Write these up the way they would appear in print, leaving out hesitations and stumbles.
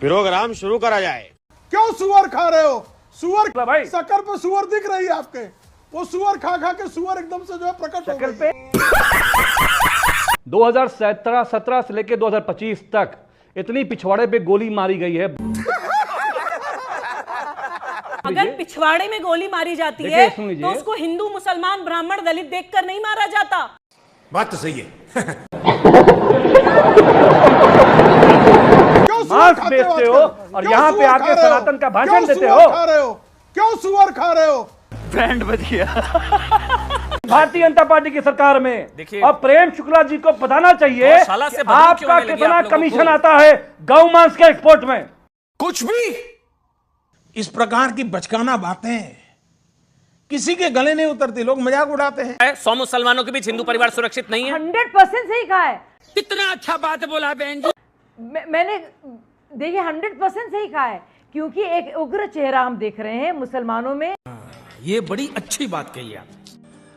Programme शुरू करा जाए। क्यों सुअर खा रहे हो? सुअर भाई शक्कर पे सुअर दिख रही है आपके, वो सुअर खा खा के सुअर एकदम से जो है प्रकट हो गई है। 2017 से लेकर 2025 तक इतनी पिछवाड़े पे गोली मारी गई है। अगर पिछवाड़े में गोली मारी जाती है तो उसको हिंदू, मुसलमान, ब्राह्मण, दलित देखकर नहीं मारा जाता। बात तो सही है। मांस बेचते हो और यहाँ पे आके सनातन का भाषण देते हो। क्यों सुअर खा रहे हो? ब्रांड बच गया। भारतीय जनता पार्टी की सरकार में देखिए, और प्रेम शुक्ला जी को बताना चाहिए आपका कितना कमीशन आता है गौ मांस के एक्सपोर्ट में। कुछ भी इस प्रकार की बचकाना बातें किसी के गले नहीं उतरती, लोग मजाक उड़ाते हैं। 100 मुसलमानों के बीच हिंदू परिवार सुरक्षित नहीं है। 100% सही कहा है। कितना अच्छा बात बोला बहन जी। मैंने देखिए 100% सही कहा है, क्योंकि एक उग्र चेहरा हम देख रहे हैं मुसलमानों में। ये बड़ी अच्छी बात कही आप।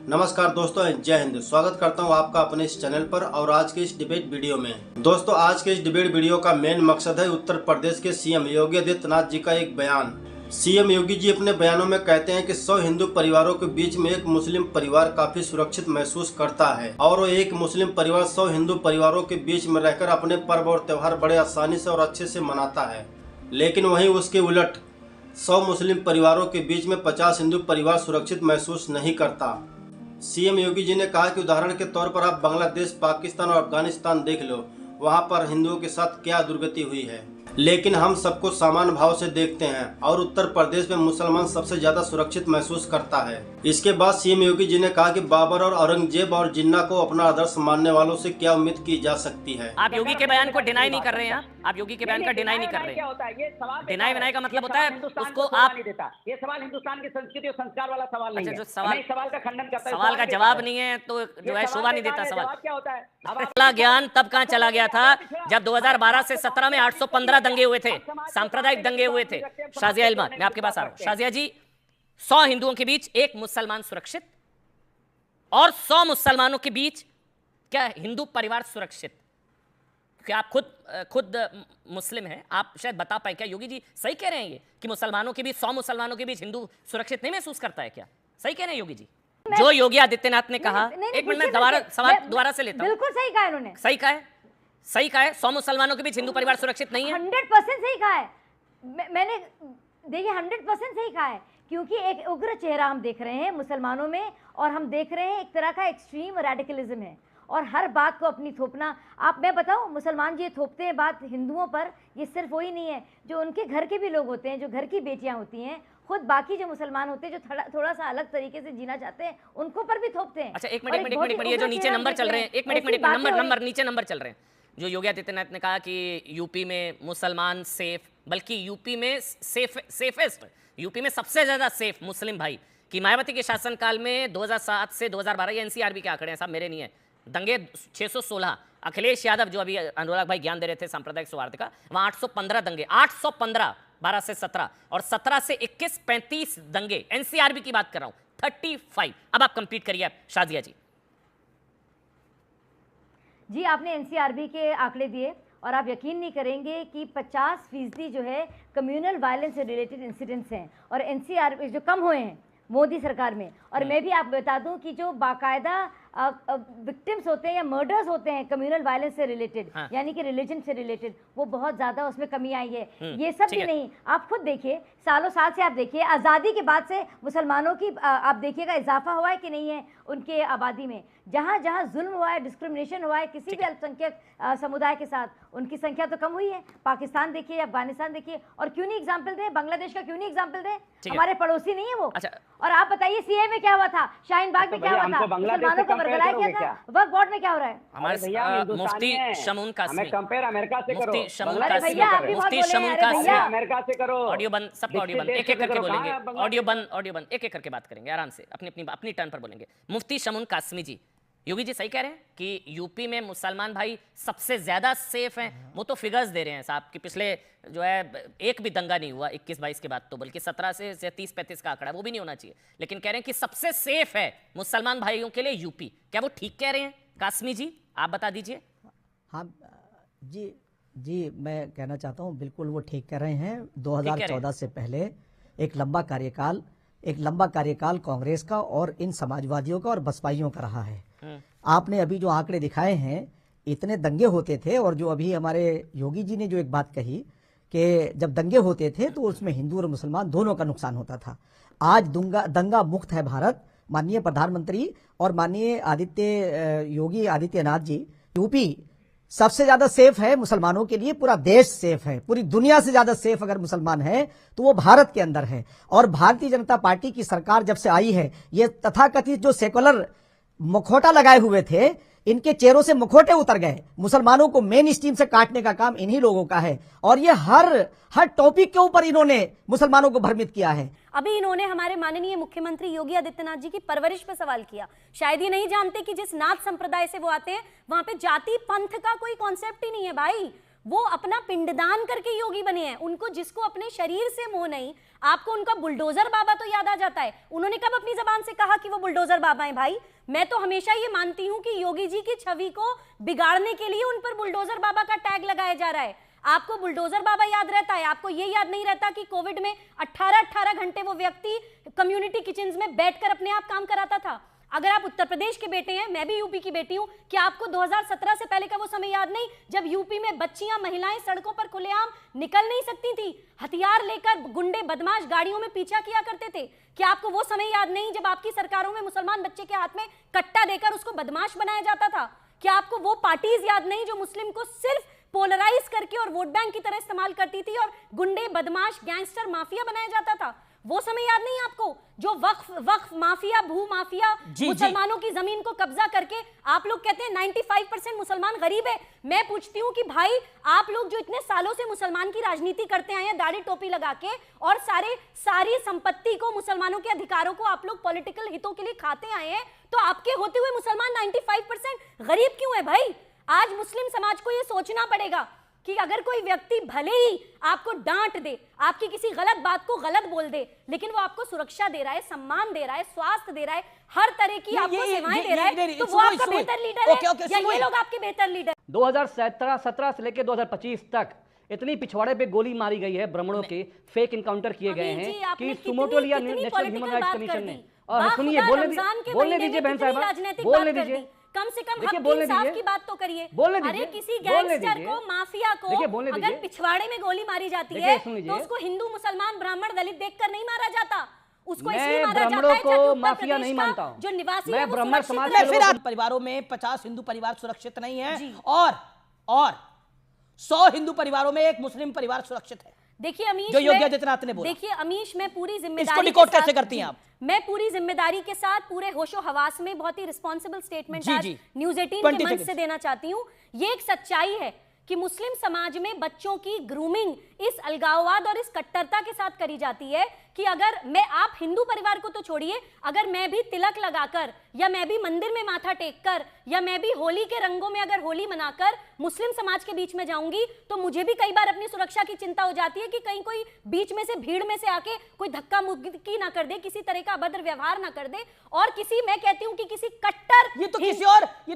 नमस्कार दोस्तों, जय हिंद। स्वागत करता हूं आपका अपने इस चैनल पर और आज के इस डिबेट वीडियो में। दोस्तों, आज के इस डिबेट वीडियो का मेन मकसद है उत्तर प्रदेश के सीएम योगी आदित्यनाथ जी का एक बयान। सीएम योगी जी अपने बयानों में कहते हैं कि 100 हिंदू परिवारों के बीच में एक मुस्लिम परिवार काफी सुरक्षित महसूस करता है और वो एक मुस्लिम परिवार 100 हिंदू परिवारों के बीच में रहकर अपने पर्व और त्योहार बड़े आसानी से और अच्छे से मनाता है। लेकिन वहीं उसके उलट 100 मुस्लिम परिवारों के बीच में 50 हिंदू परिवार सुरक्षित महसूस नहीं करता। सीएम योगी जी ने कहा कि उदाहरण के तौर पर आप बांग्लादेश, पाकिस्तान और अफगानिस्तान देख लो, वहां पर हिंदुओं के साथ क्या दुर्गति हुई है। लेकिन हम सबको समान भाव से देखते हैं और उत्तर प्रदेश में मुसलमान सबसे ज्यादा सुरक्षित महसूस करता है। इसके बाद सीएम योगी जी ने कहा कि बाबर और औरंगजेब और जिन्ना को अपना आदर्श मानने वालों से क्या उम्मीद की जा सकती है। आप योगी के बयान को डिनाई नहीं कर रहे हैं। आप योगी के बयान का डिनाई नहीं कर रहे हैं। डिनाई बनाई का मतलब होता है उसको आप, ये सवाल हिंदुस्तान की संस्कृति और संस्कार वाला सवाल नहीं है। जो सवाल का खंडन करता है, सवाल का जवाब नहीं है तो जो है शोभा नहीं देता सवाल। क्या होता है? अगला ज्ञान तब कहां चला गया था जब 2012 से 17 में 815 दंगे हुए थे, सांप्रदायिक दंगे हुए थे। शाजिया इल्मान, मैं आपके पास आ रहा हूं। शाजिया जी, 100 हिंदुओं के बीच एक मुसलमान सुरक्षित और 100 मुसलमानों के बीच क्या हिंदू परिवार सुरक्षित? क्योंकि आप खुद मुस्लिम हैं, आप शायद बता पाए। क्या योगी जी सही कह रहे हैं ये कि मुसलमानों के बीच 100 मुसलमानों के बीच हिंदू सुरक्षित नहीं महसूस करता है? क्या सही कह रहे हैं योगी जी? जो योगी आदित्यनाथ ने कहा, एक मिनट में सवाल दोबारा से लेता हूं। बिल्कुल सही कहा इन्होंने। सही कहा है, सही कहा है। 100 मुसलमानों के बीच हिंदू परिवार सुरक्षित नहीं है। 100% सही कहा है। मैंने देखिए 100% सही कहा है, क्योंकि एक उग्र चेहरा हम देख रहे हैं मुसलमानों में और हम देख रहे हैं एक तरह का एक्सट्रीम रेडिकलिज्म है और हर बात को अपनी थोपना। आप, मैं बताऊं, मुसलमान जी थोपते हैं बात हिंदुओं पर। ये सिर्फ वही नहीं है, जो उनके घर के भी लोग होते हैं, जो घर की बेटियां होती हैं, खुद बाकी जो मुसलमान होते हैं जो थोड़ा सा अलग तरीके से जीना चाहते हैं, उनको पर भी थोपते हैं। अच्छा, एक मिनट, ये जो नीचे नंबर चल रहे हैं, एक मिनट, नीचे नंबर चल रहे हैं। जो योगी आदित्यनाथ ने कहा कि यूपी में मुसलमान सेफ, बल्कि यूपी में सेफेस्ट, यूपी में सबसे ज्यादा सेफ मुस्लिम भाई, कि मायावती के शासनकाल में 2007 से 2012, ये एनसीआरबी के आंकड़े हैं साहब, मेरे नहीं है, दंगे 616। अखिलेश यादव, जो अभी अनुराग भाई ज्ञान दे रहे थे सांप्रदायिक सौहार्द का, वहां 815 दंगे, 815 12 से 17 और 17 से 21 35 दंगे। एनसीआरबी की बात कर रहा हूं, 35। अब आप कंप्लीट करिए शाजिया जी। जी, आपने एनसीआरबी के आंकड़े दिए और आप यकीन नहीं करेंगे कि 50% जो है कम्युनल वायलेंस से रिलेटेड इंसिडेंट्स हैं और एनसीआरबी जो कम हुए हैं मोदी सरकार में। और मैं भी आप बता दूं कि जो बाकायदा विक्टिम्स होते हैं या मर्डर्स होते हैं कम्युनल वायलेंस से रिलेटेड, यानी कि रिलीजन से रिलेटेड, वो बहुत ज्यादा उसमें कमी आई है। ये सब भी नहीं, आप खुद देखिए, सालों साल से आप देखिए, आज़ादी के बाद से मुसलमानों की आप देखिएगा इजाफा हुआ है कि नहीं है उनके आबादी में। जहाँ जहाँ जुल्म हुआ है, डिस्क्रिमिनेशन हुआ है किसी भी अल्पसंख्यक समुदाय के साथ, उनकी संख्या तो कम हुई है। पाकिस्तान देखिए, अफगानिस्तान देखिए, और क्यों नहीं एग्जाम्पल दें, बांग्लादेश का क्यों नहीं एग्जाम्पल दें? हमारे पड़ोसी नहीं है वो। और आप बताइए सीए में क्या हुआ था, शाहीन बाग में क्या हुआ था, मुसलमानों को बरगलाया क्या था, वक्फ बोर्ड में क्या हो रहा है? हमारे मुफ्ती शमून कासमी, कंपेयर अमेरिका से करो, मुफ्ती शमून कासमी, अमेरिका से करो। ऑडियो बंद, सबका ऑडियो बंद, एक एक करके बोलेंगे। ऑडियो बंद, एक एक करके बात करेंगे, आराम से अपनी टर्न पर बोलेंगे। मुफ्ती शमून कासमी जी, योगी जी सही कह रहे हैं कि यूपी में मुसलमान भाई सबसे ज्यादा सेफ हैं। वो तो फिगर्स दे रहे हैं साहब कि पिछले जो है एक भी दंगा नहीं हुआ 21-22 के बाद, तो बल्कि 17 से 30-35 का आंकड़ा, वो भी नहीं होना चाहिए। लेकिन कह रहे हैं कि सबसे सेफ है मुसलमान भाइयों के लिए यूपी। क्या वो ठीक कह रहे हैं? कासमी जी, आप बता दीजिए। हाँ जी, जी, मैं कहना चाहता हूँ बिल्कुल वो ठीक कह रहे हैं। 2014 से पहले एक लंबा कार्यकाल कांग्रेस का और इन समाजवादियों का और बसपाइयों का रहा है। आपने अभी जो आंकड़े दिखाए हैं, इतने दंगे होते थे, और जो अभी हमारे योगी जी ने जो एक बात कही कि जब दंगे होते थे तो उसमें हिंदू और मुसलमान दोनों का नुकसान होता था। आज दंगा मुक्त है भारत। माननीय प्रधानमंत्री और माननीय योगी आदित्यनाथ जी, यूपी सबसे ज्यादा सेफ है मुसलमानों के लिए। पूरा देश सेफ है, पूरी दुनिया से ज्यादा सेफ अगर मुसलमान है तो वो भारत के अंदर है। और भारतीय जनता पार्टी की सरकार जब से आई है, ये तथाकथित जो सेकुलर मुखौटा लगाए हुए थे, इनके चेहरों से मुखौटे उतर गए। मुसलमानों को मेन स्ट्रीम से काटने का काम इन्हीं लोगों का है, और ये हर टॉपिक के ऊपर इन्होंने मुसलमानों को भ्रमित किया है। अभी इन्होंने हमारे माननीय मुख्यमंत्री योगी आदित्यनाथ जी की परवरिश पे सवाल किया। शायद ये नहीं जानते कि जिस नाथ संप्रदाय से वो आते हैं, वहां पे जाति पंथ का कोई कॉन्सेप्ट ही नहीं है भाई। वो अपना पिंडदान करके योगी बने हैं। उनको जिसको अपने शरीर से मोह नहीं, आपको उनका बुलडोजर बाबा तो याद आ जाता है। उन्होंने कब अपनी जबान से कहा कि वो बुलडोजर बाबा हैं भाई? मैं तो हमेशा ये मानती हूं कि योगी जी की छवि को बिगाड़ने के लिए उन पर बुलडोजर बाबा का टैग लगाया जा रहा है। आपको बुलडोजर बाबा याद रहता है, आपको ये याद नहीं रहता कि कोविड में 18 घंटे वो व्यक्ति कम्युनिटी किचन्स में बैठकर अपने आप काम कराता था। अगर आप उत्तर प्रदेश के बेटे हैं, मैं भी यूपी की बेटी हूं, क्या आपको 2017 से पहले का वो समय याद नहीं जब यूपी में बच्चियां, महिलाएं सड़कों पर खुलेआम निकल नहीं सकती थी? हथियार लेकर गुंडे बदमाश गाड़ियों में पीछा किया करते थे। क्या आपको वो समय याद नहीं जब आपकी सरकारों में मुसलमान बच्चे के हाथ में कट्टा देकर उसको बदमाश बनाया जाता था? क्या आपको वो पार्टीज याद नहीं जो मुस्लिम को सिर्फ पोलराइज करके और वोट बैंक की तरह इस्तेमाल करती थी और गुंडे, बदमाश, गैंगस्टर, माफिया बनाया जाता था? वो समय याद नहीं आपको जो वक्फ माफिया, भू माफिया, मुसलमानों की जमीन को कब्जा करके आप लोग कहते हैं 95% मुसलमान गरीब है। मैं पूछती हूँ कि भाई आप लोग जो इतने सालों से मुसलमान की राजनीति करते आए हैं, दाढ़ी टोपी लगा के, और सारी संपत्ति को, मुसलमानों के अधिकारों को आप लोग पॉलिटिकल हितों के लिए खाते आए हैं, तो आपके होते हुए मुसलमान 95% गरीब क्यों है भाई? आज मुस्लिम समाज को यह सोचना पड़ेगा कि अगर कोई व्यक्ति भले ही आपको डांट दे, आपकी किसी गलत बात को गलत बोल दे, लेकिन वो आपको सुरक्षा दे रहा है, सम्मान दे रहा है, स्वास्थ्य दे रहा है, हर तरह की आपको सेवाएं दे रहा है, तो वो आपका बेहतर लीडर है या ये लोग आपके बेहतर लीडर? 2017 से लेकर 2025 तक इतनी पिछवाड़े पे गोली मारी गई है, ब्राह्मणों के फेक इनकाउंटर किए गए हैं कि सुमोटो लिया नेशनल ह्यूमन राइट्स कमीशन ने। और सुनिए, बोलने दीजिए बहन साहिबा, बोलने दीजिए, कम से कम हक इंसाफ की बात तो करिए। अरे किसी गैंगस्टर को, माफिया को अगर पिछवाड़े में गोली मारी जाती है तो उसको हिंदू, मुसलमान, ब्राह्मण, दलित देखकर नहीं मारा जाता, उसको इसलिए मारा जाता है को माफिया नहीं मानता हूं। जो निवासी मैं ब्राह्मण समाज में फिर परिवारों में 50 हिंदू परिवार सुरक्षित नहीं है और 100 हिंदू परिवारों में एक मुस्लिम परिवार सुरक्षित है। देखिए अमीश, जो योगी आदित्यनाथ ने बोला। देखिए अमीश, मैं पूरी जिम्मेदारी इसको डिकोड कैसे करती हैं आप? मैं पूरी जिम्मेदारी के साथ, पूरे होशो हवास में बहुत ही रिस्पॉन्सिबल स्टेटमेंट आज न्यूज़ 18 के मंच से देना चाहती हूँ। ये एक सच्चाई है कि मुस्लिम समाज में बच्चों की ग्रूमिंग इस अलगाववाद और इस कट्टरता के साथ करी जाती है कि अगर आप हिंदू परिवार को तो छोड़िए, अगर मैं भी तिलक लगाकर या मैं भी मंदिर में माथा टेककर या मैं भी होली के रंगों में अगर होली मनाकर मुस्लिम समाज के बीच में जाऊंगी तो मुझे भी कई बार अपनी सुरक्षा की चिंता हो जाती है कि कहीं कोई बीच में से, भीड़ में से आके कोई धक्का मुक्की ना कर दे, किसी तरह का अभद्र व्यवहार ना कर दे, और मैं कहती हूँ कि किसी कट्टर, ये तो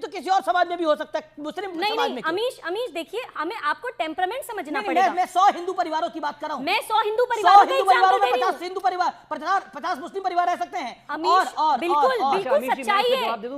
किसी और समाज में भी हो सकता है, मुस्लिम समाज में। अमीश देखिए, हमें आपको टेम्परामेंट समझना पड़ेगा। मैं 100 हिंदू परिवारों की बात कर रहा हूं। मैं 100 हिंदू परिवारों में 50 हिंदू परिवार, 50 मुस्लिम परिवार रह सकते हैं। और बिल्कुल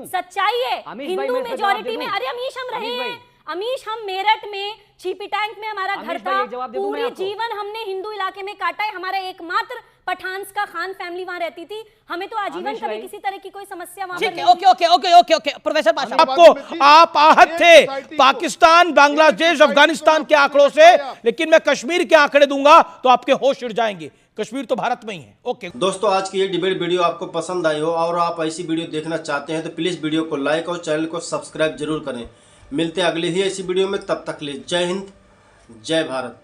सच्चाई है हिंदू मेजॉरिटी में। अरे अमीश, हम रहे हैं, अमीश हम मेरठ में चीपी टैंक में हमारा घर था, पूरी जीवन हमने हिंदू इलाके में काटा है, हमारा एकमात्र पठान्स का खान फैमिली वहां रहती थी, हमें तो आजीवन कभी किसी तरह की कोई समस्या वहां पर नहीं। ओके प्रोफेसर बादशाह, आपको आप आहत थे पाकिस्तान, बांग्लादेश, अफगानिस्तान के आंकड़ों से, लेकिन मैं कश्मीर के आंकड़े दूंगा तो आपके होश उड़ जाएंगे। कश्मीर तो भारत में ही है। ओके दोस्तों, आज की ये डिबेट वीडियो आपको पसंद आई हो और आप ऐसी वीडियो देखना चाहते हैं तो प्लीज वीडियो को लाइक और चैनल को सब्सक्राइब जरूर करें। मिलते हैं अगली ही ऐसी वीडियो में, तब तक के लिए जय हिंद, जय भारत।